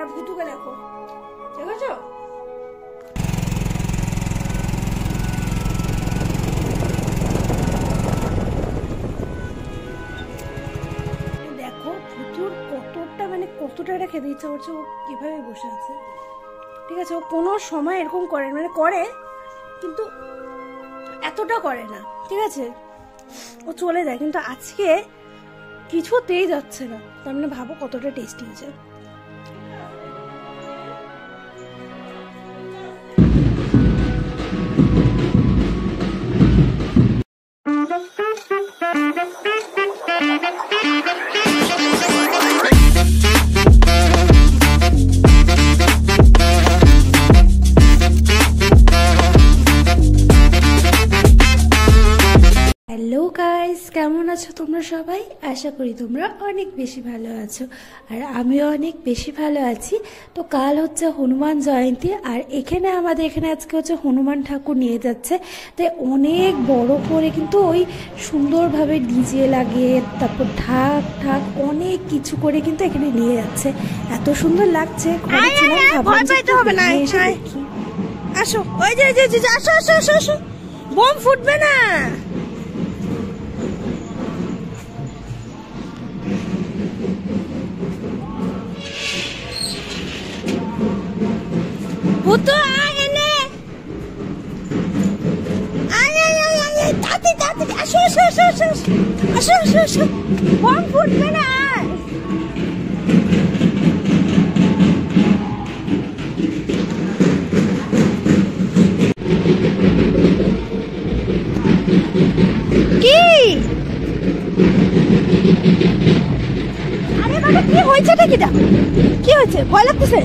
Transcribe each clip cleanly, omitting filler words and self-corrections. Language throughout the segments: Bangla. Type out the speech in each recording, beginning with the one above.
আর ভুতুকে দেখো, দেখেছো? দেখো ভুতুর কতটা মানে কতটা এটা খেতে ইচ্ছা করছে, ও কিভাবে বসে আছে। ঠিক আছে, ও কোনো সময় এরকম করে মানে করে কিন্তু এতটা করে না। ঠিক আছে, ও চলে যায়, কিন্তু আজকে কিছুতেই যাচ্ছে না। তার মানে ভাবো কতটা টেস্টি হয়েছে। হ্যালো গাইস, কেমন আছো তোমরা সবাই? আশা করি তোমরা অনেক বেশি ভালো আছো, আর আমিও অনেক বেশি ভালো আছি। তো কাল হচ্ছে হনুমান জয়ন্তী, আর আমাদের এখানে আজকে হচ্ছে হনুমান ঠাকুর নিয়ে যাচ্ছে। তাই অনেক বড় করে কিন্তু ওই সুন্দরভাবে ডিজে লাগিয়ে তারপর ঢাক ঢাক অনেক কিছু করে কিন্তু এখানে নিয়ে যাচ্ছে। এত সুন্দর লাগছে। আসো, ওই যে আসো আসো আসো আসো, বোম ফুটবে না। ভূতো আয় নে, আয় আয় আয় আয়, তাড়াতাড়ি তাড়াতাড়ি আসো আসো আসো আসো আসো আসো আসো, বম ফুটবে না। কি আরে বাবা, কি হয়েছে? কি হয়েছে? ভয় লাগতেছে?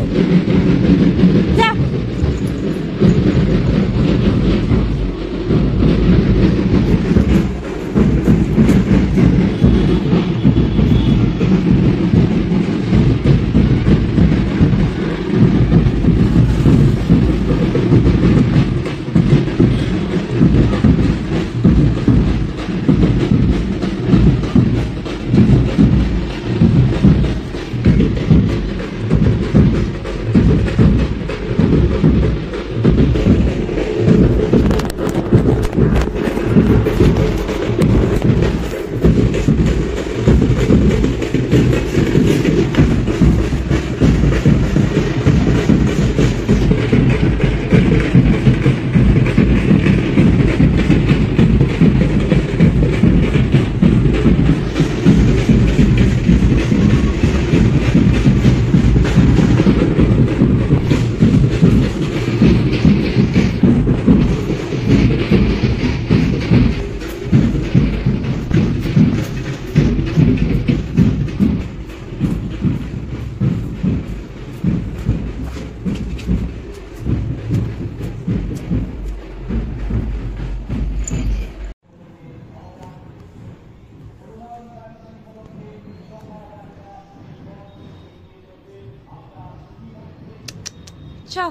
যা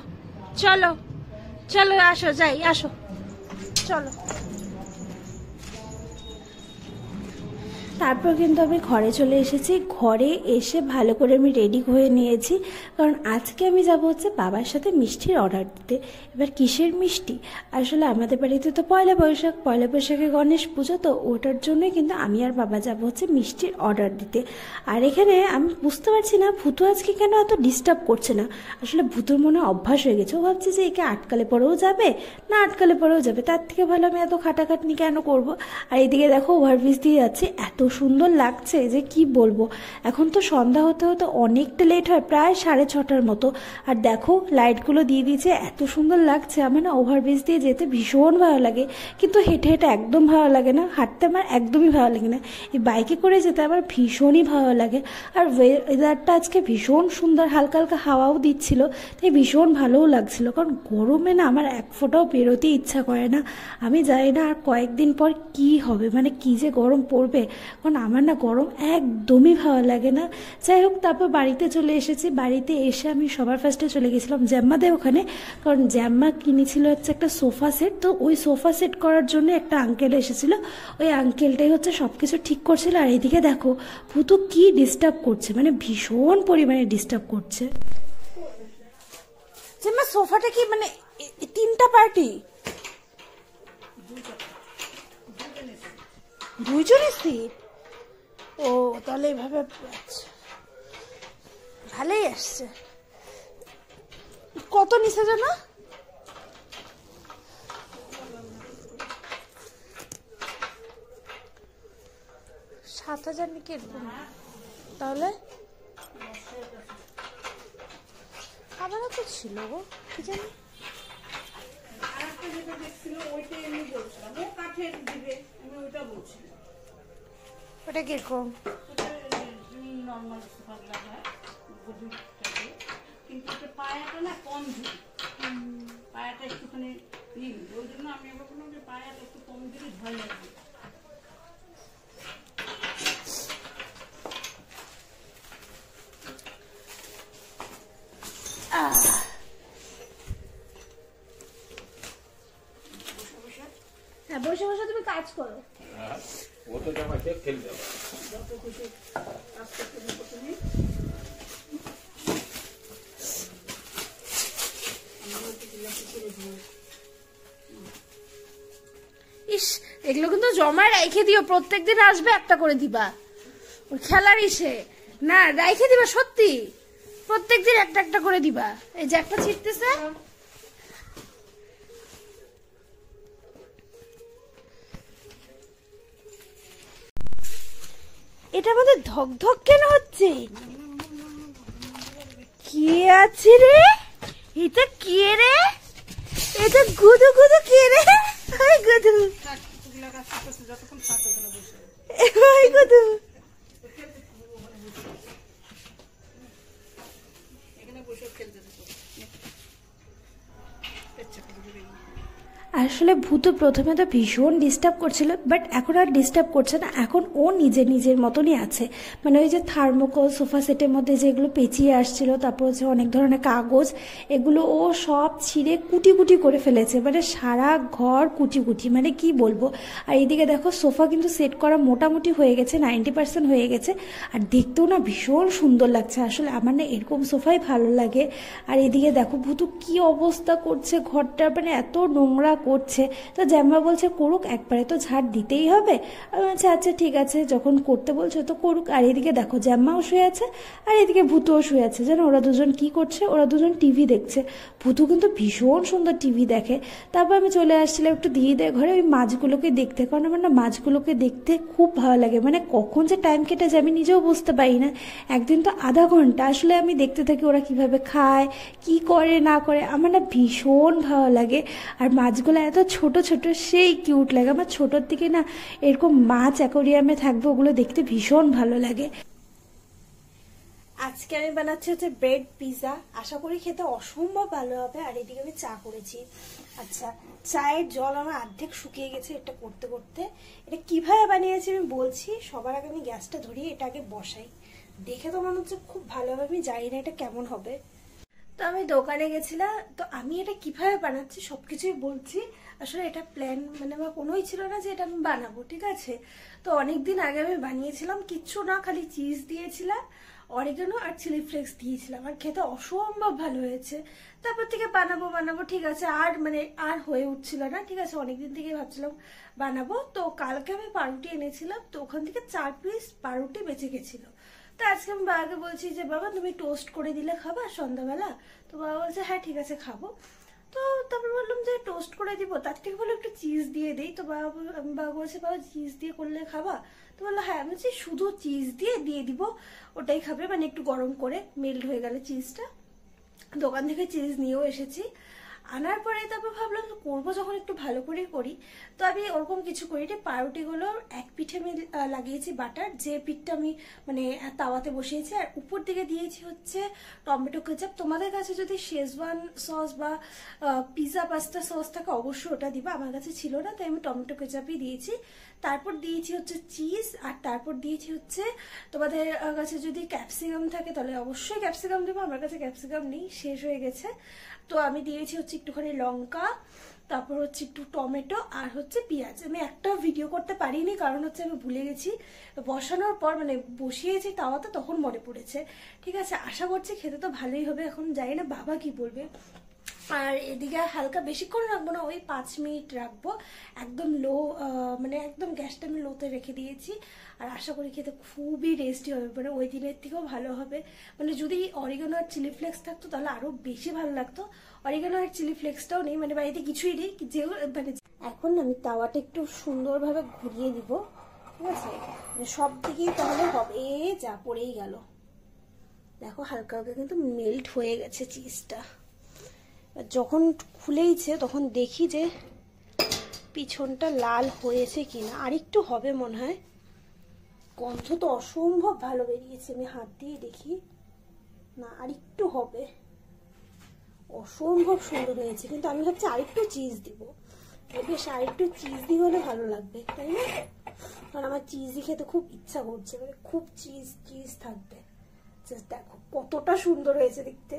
চলো চলো, আসো যাই, আসো চলো। তারপর কিন্তু আমি ঘরে চলে এসেছি। ঘরে এসে ভালো করে আমি রেডি হয়ে নিয়েছি, কারণ আজকে আমি যাব হচ্ছে বাবার সাথে মিষ্টির অর্ডার দিতে। এবার কিসের মিষ্টি? আসলে আমাদের বাড়িতে তো পয়লা বৈশাখে গণেশ পুজো, তো ওটার জন্যই কিন্তু আমি আর বাবা যাব হচ্ছে মিষ্টির অর্ডার দিতে। আর এখানে আমি বুঝতে পারছি না ভূতু আজকে কেন এত ডিস্টার্ব করছে না। আসলে ভূতুর মনে অভ্যাস হয়ে গেছে, ও ভাবছে যে একে আটকালে পরেও যাবে, না আটকালে পরেও যাবে, তার থেকে ভালো আমি এত খাটাখাটনি কেন করব। আর এইদিকে দেখো ওভারব্রিজ দিয়ে যাচ্ছে, এত সুন্দর লাগছে যে কি বলবো। এখন তো সন্ধ্যা হতে হতে অনেকটা লেট হয়, প্রায় 6:30 মতো। আর দেখো লাইটগুলো দিয়ে দিয়েছে, এত সুন্দর লাগছে। আমার না ওভারব্রিজ দিয়ে যেতে ভীষণ ভালো লাগে, কিন্তু হেঁটে হেঁটে একদম ভালো লাগে না, হাঁটতে আমার একদমই ভালো লাগে না। এই বাইকে করে যেতে আমার ভীষণই ভালো লাগে। আর ওয়েদারটা আজকে ভীষণ সুন্দর, হালকা হালকা হাওয়াও দিচ্ছিল, তাই ভীষণ ভালোও লাগছিল। কারণ গরমে না আমার এক ফোঁটাও বেরোতে ইচ্ছা করে না। আমি জানি না আর কয়েকদিন পর কি হবে, মানে কি যে গরম পড়বে, কারণ আমার না গরম একদমই ভালো লাগে না। যাই হোক, তারপর বাড়িতে চলে এসেছি। বাড়িতে এসে আমি সবার ফার্স্টে চলে গেছিলাম জ্যাম্মাদের ওখানে, কারণ জ্যাম্মা কিনেছিল হচ্ছে একটা সোফা সেট। তো ওই সোফা সেট করার জন্য একটা আঙ্কেল এসেছিল, ওই আঙ্কেলটাই হচ্ছে সব কিছু ঠিক করছিল। আর এদিকে দেখো ভূতু কি ডিস্টার্ব করছে, মানে ভীষণ পরিমাণে ডিস্টার্ব করছে। জেম্মা সোফাটা কি মানে 3টা পার্টি? 2জনের সিট? ও তাহলে এইভাবে ভালোই আসছে। কত নিচে জানো? 7,000 নাকি এরকম। তাহলে আমারও তো ছিল গো, কি জানি। ওটা কিরকম? কিন্তু পায়াটা না কম দিই, পায়াটা একটুখানি নিই, ওই জন্য আমি আবার বললাম যে পায়াটা একটু কম দিলে ভয় লাগবে। হ্যাঁ, বসে বসে তুমি কাজ করো। ও তো জামা খেলতে হবে, যত খুশি কাজ করতে দিবো তুমি। ইস, এগুলো কিন্তু জমায় রেখে দিও, প্রত্যেকদিন আসবে একটা করে দিবা। ওর খেলার ইসে না, রেখে দিবা সত্যি, প্রত্যেকদিন একটা একটা করে দিবা। এই যে একটা ছিটতেছে, এটা আমাদের ধক ধক কেন হচ্ছে? কে আছে রে? এটা কে রে? এটা গুদু গুদু কে রে? হাই গুদু, যতক্ষণ থাকে ওখানে বসে হাই গুদু। এখানে বসে খেলতে দিত। আসলে ভূত প্রথমে তো ভীষণ ডিস্টার্ব করছিল, বাট এখন আর ডিস্টার্ব করছে না। এখন ও নিজের নিজের মতনই আছে। মানে ওই যে থার্মোকল সোফা সেটের মধ্যে যেগুলো পেঁচিয়ে আসছিল, তারপর হচ্ছে অনেক ধরনের কাগজ, এগুলো ও সব ছিঁড়ে কুটি কুটি করে ফেলেছে। মানে সারা ঘর কুটি কুটি, মানে কি বলবো। আর এইদিকে দেখো সোফা কিন্তু সেট করা মোটামুটি হয়ে গেছে, 90% হয়ে গেছে। আর দেখতেও না ভীষণ সুন্দর লাগছে। আসলে আমার না এরকম সোফাই ভালো লাগে। আর এদিকে দেখো ভূত কি অবস্থা করছে ঘরটার, মানে এত নোংরা করছে। তো জ্যাম্মা বলছে করুক, একবারে তো ঝাড় দিতেই হবে। আমি বলছি আচ্ছা ঠিক আছে, যখন করতে বলছো তো করুক। আর এদিকে দেখো জ্যাম্মাও শুয়ে আছে, আর এদিকে ভূতুও শুয়ে আছে। যেন ওরা দুজন কি করছে, ওরা দুজন টিভি দেখছে। ভূতু কিন্তু ভীষণ সুন্দর টিভি দেখে। তারপর আমি চলে আসছিলাম একটু দিদিদের ঘরে ওই মাছগুলোকে দেখতে, কারণ আমার না মাছগুলোকে দেখতে খুব ভালো লাগে। মানে কখন যে টাইম কেটে যায় আমি নিজেও বুঝতে পারি না। একদিন তো আধা ঘন্টা আসলে আমি দেখতে থাকি ওরা কিভাবে খায়, কি করে না করে, আমার না ভীষণ ভালো লাগে। আর মাছগুলো এত ছোট ছোট, সেই কিউট লাগে আমার। ছোটোর থেকে না এরকম মাছ অ্যাকোরিয়ামে থাকবে, ওগুলো দেখতে ভীষণ ভালো লাগে। আজকে আমি বানাচ্ছি হচ্ছে ব্রেড পিৎজা, আশা করি খেতে অসম্ভব ভালো হবে। আর এদিকে আমি চা করেছি। আচ্ছা, চায়ের জল আমার অর্ধেক শুকিয়ে গেছে এটা করতে করতে। এটা কিভাবে বানিয়েছি আমি বলছি। সবার আগে আমি গ্যাসটা ধরিয়ে এটা আগে বসাই। দেখে তো মনে হচ্ছে খুব ভালো হবে, আমি জানি না এটা কেমন হবে। তো আমি দোকানে গেছিলাম, তো আমি এটা কিভাবে বানাচ্ছি সবকিছুই বলছি। আসলে এটা প্ল্যান মানে আমার কোনোই ছিল না যে এটা আমি বানাবো, ঠিক আছে। তো অনেকদিন আগে আমি বানিয়েছিলাম, কিচ্ছু না, খালি চিজ দিয়েছিলাম, অরিগানো আর চিলি ফ্লেক্স দিয়েছিলাম, আর খেতে অসম্ভব ভালো হয়েছে। তারপর থেকে বানাবো বানাবো, ঠিক আছে, আর মানে আর হয়ে উঠছিল না, ঠিক আছে। অনেকদিন থেকে ভাবছিলাম বানাবো। তো কালকে আমি পাউরুটি এনেছিলাম, তো ওখান থেকে 4 পিস পাউরুটি বেঁচে গেছিলো। তো আজকে আমি বাবাকে বলছি যে বাবা তুমি টোস্ট করে দিলে খাবা সন্ধ্যাবেলা? তো বাবা বলছে হ্যাঁ ঠিক আছে খাবো। তো তারপর বললাম যে টোস্ট করে দিব, তার থেকে বলে একটু চিজ দিয়ে দিই। তো বাবা বলছে বাবা চিজ দিয়ে করলে খাবা? তো বললো হ্যাঁ। আমি বলছি শুধু চিজ দিয়ে দিব, ওটাই খাবে, মানে একটু গরম করে মেল্ট হয়ে গেলে চিজটা। দোকান থেকে চিজ নিয়েও এসেছি। আনার পরে তারপর ভাবলাম করবো যখন একটু ভালো করে করি। তো আমি ওরকম কিছু করি, পাউরুটিগুলো এক পিঠে আমি লাগিয়েছি বাটার, যে পিঠটা আমি মানে তাওয়াতে বসিয়েছি। আর উপর দিকে দিয়েছি হচ্ছে টমেটো কেচাপ। তোমাদের কাছে যদি শেজওয়ান সস বা পিৎজা পাস্তা সস থাকে অবশ্যই ওটা দিবা, আমার কাছে ছিল না, তাই আমি টমেটো কেচাপই দিয়েছি। তারপর দিয়েছি হচ্ছে চিজ, আর তারপর দিয়েছি হচ্ছে তোমাদের কাছে যদি ক্যাপসিকাম থাকে তাহলে অবশ্যই ক্যাপসিকাম দেবো, আমার কাছে ক্যাপসিকাম নেই, শেষ হয়ে গেছে। তো আমি দিয়েছি হচ্ছে একটুখানি লঙ্কা, তারপর হচ্ছে একটু টমেটো, আর হচ্ছে পেঁয়াজ। আমি একটাও ভিডিও করতে পারিনি, কারণ হচ্ছে আমি ভুলে গেছি বসানোর পর, মানে বসিয়েছি তাওয়াতে তখন মনে পড়েছে। ঠিক আছে, আশা করছি খেতে তো ভালোই হবে। এখন জানি না বাবা কি বলবে। আর এদিকে হালকা বেশিক্ষণ রাখবো না, ওই 5 মিনিট রাখবো, একদম লো, মানে একদম গ্যাসটা আমি লোতে রেখে দিয়েছি। আর আশা করি খেতে খুবই টেস্টি হবে, মানে ওই দিনের থেকেও ভালো হবে। মানে যদি অরিগানো আর চিলি ফ্লেক্স থাকতো তাহলে আরও বেশি ভালো লাগতো। অরিগানো আর চিলি ফ্লেক্সটাও নেই, মানে বাড়িতে কিছুই নেই, যে মানে এখন আমি তাওয়াটা একটু সুন্দরভাবে ঘুরিয়ে দিব, ঠিক আছে, মানে সব দিকেই তাহলে হবে। যা পড়েই গেল, দেখো হালকা হালকা কিন্তু মেল্ট হয়ে গেছে চিজটা। যখন খুলেইছে তখন দেখি যে পিছনটা লাল হয়েছে কিনা, আরেকটু হবে মনে হয়। গন্ধ তো অসম্ভব ভালো বেরিয়েছে, আমি হাত দিয়ে দেখি, না আরেকটু হবে, অসম্ভব সুন্দর হয়েছে। কিন্তু আমি ভাবছি আরেকটু চিজ দিব, বেশ আরেকটু চিজ দিয়ে হলে ভালো লাগবে, তাই না? কারণ আমার চিজই খেতে খুব ইচ্ছা করছে, মানে খুব চিজ চিজ থাকবে। দেখো কতটা সুন্দর হয়েছে দেখতে।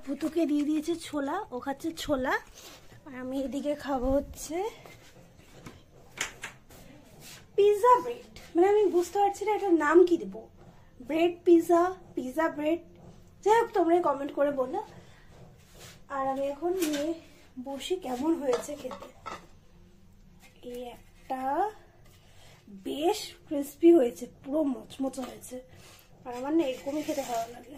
ভুতুকে দিয়ে দিয়েছে ছোলা, ও খাচ্ছে ছোলা, আর আমি এদিকে খাবো হচ্ছে পিৎজা ব্রেড। মানে আমি বুঝতে পারছি না এটার নাম কি দেবো, ব্রেড পিৎজা, পিৎজা ব্রেড, যাই হোক তোমরাই কমেন্ট করে বলো। আর আমি এখন নিয়ে বসি কেমন হয়েছে খেতে। এই একটা বেশ ক্রিস্পি হয়েছে, পুরো মচমচে হয়েছে, আর আমার না এরকমই খেতে ভালো লাগে।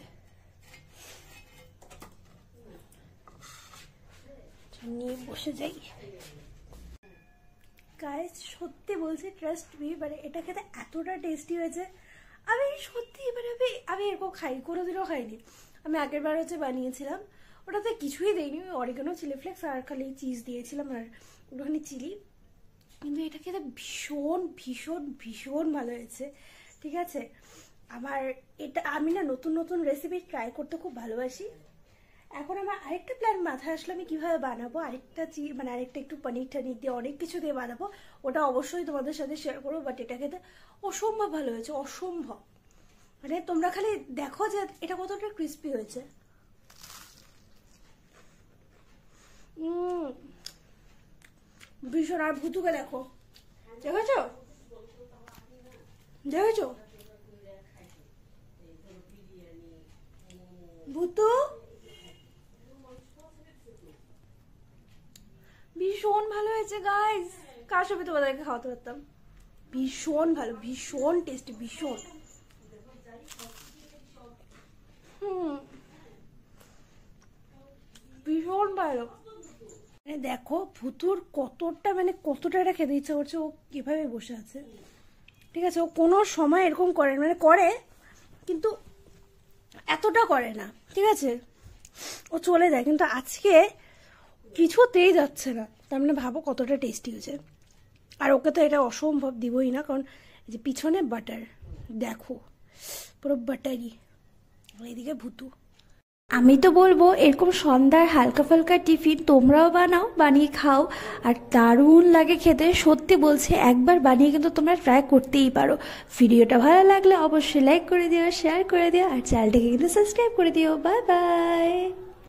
নিয়ে বসে যাই। গাইস সত্যি বলছি, ট্রাস্ট মি, মানে এটা খেতে এতটা টেস্টি হয়েছে, আমি সত্যি মানে আমি এরকম খাই, কোনোদিনও খাইনি। আমি আগের বার হচ্ছে বানিয়েছিলাম, ওটাতে কিছুই দেয়নি, অরিগানো চিলি ফ্লেক্স আর খালি চিজ দিয়েছিলাম আর ওখানে চিলি, কিন্তু এটা খেতে ভীষণ ভীষণ ভীষণ ভালো হয়েছে, ঠিক আছে। আমার এটা, আমি না নতুন নতুন রেসিপি ট্রাই করতে খুব ভালোবাসি। এখন আমার আরেকটা প্ল্যান মাথায় আসলে আমি কিভাবে বানাবো, আরেকটা মানে আরেকটা একটু পনির টানির দিয়ে অনেক কিছু দিয়ে বানাবো, ওটা অবশ্যই তোমাদের সাথে শেয়ার করবো। বাট এটা খেতে অসম্ভব ভালো হয়েছে, অসম্ভব। মানে তোমরা খালি দেখো যে এটা কতটা ক্রিস্পি হয়েছে। ভীষণ। আর ভুতুকে দেখো, দেখেছো দেখেছো ভুতু ভীষণ ভালো হয়েছে গাইস, কার সাথে তোমাদেরকে খাওয়াতে পারতাম। ভীষণ ভালো, ভীষণ টেস্টি, ভীষণ। ভীষণ ভালো। মানে দেখো ভুতুর কতটা, মানে কতটা এটা খেতে ইচ্ছা করছে, ও কিভাবে বসে আছে, ঠিক আছে। ও কোনো সময় এরকম করে, মানে করে কিন্তু এতটা করে না, ঠিক আছে, ও চলে যায়। কিন্তু আজকে কিছুতেই যাচ্ছে না, তার মানে ভাবো কতটা টেস্টি হয়েছে। আর ওকে তো এটা অসম্ভব দিবই না, কারণ যে পিছনে বাটার দেখো পুরো বাটারি। এইদিকে ভুতু। আমি তো বলবো এরকম সন্ধ্যার হালকা ফালকা টিফিন তোমরাও বানাও, বানিয়ে খাও, আর দারুণ লাগে খেতে। সত্যি বলছি, একবার বানিয়ে কিন্তু তোমরা ট্রাই করতেই পারো। ভিডিওটা ভালো লাগলে অবশ্যই লাইক করে দিও, শেয়ার করে দিও, আর চ্যানেলটাকে কিন্তু সাবস্ক্রাইব করে দিও। Bye bye.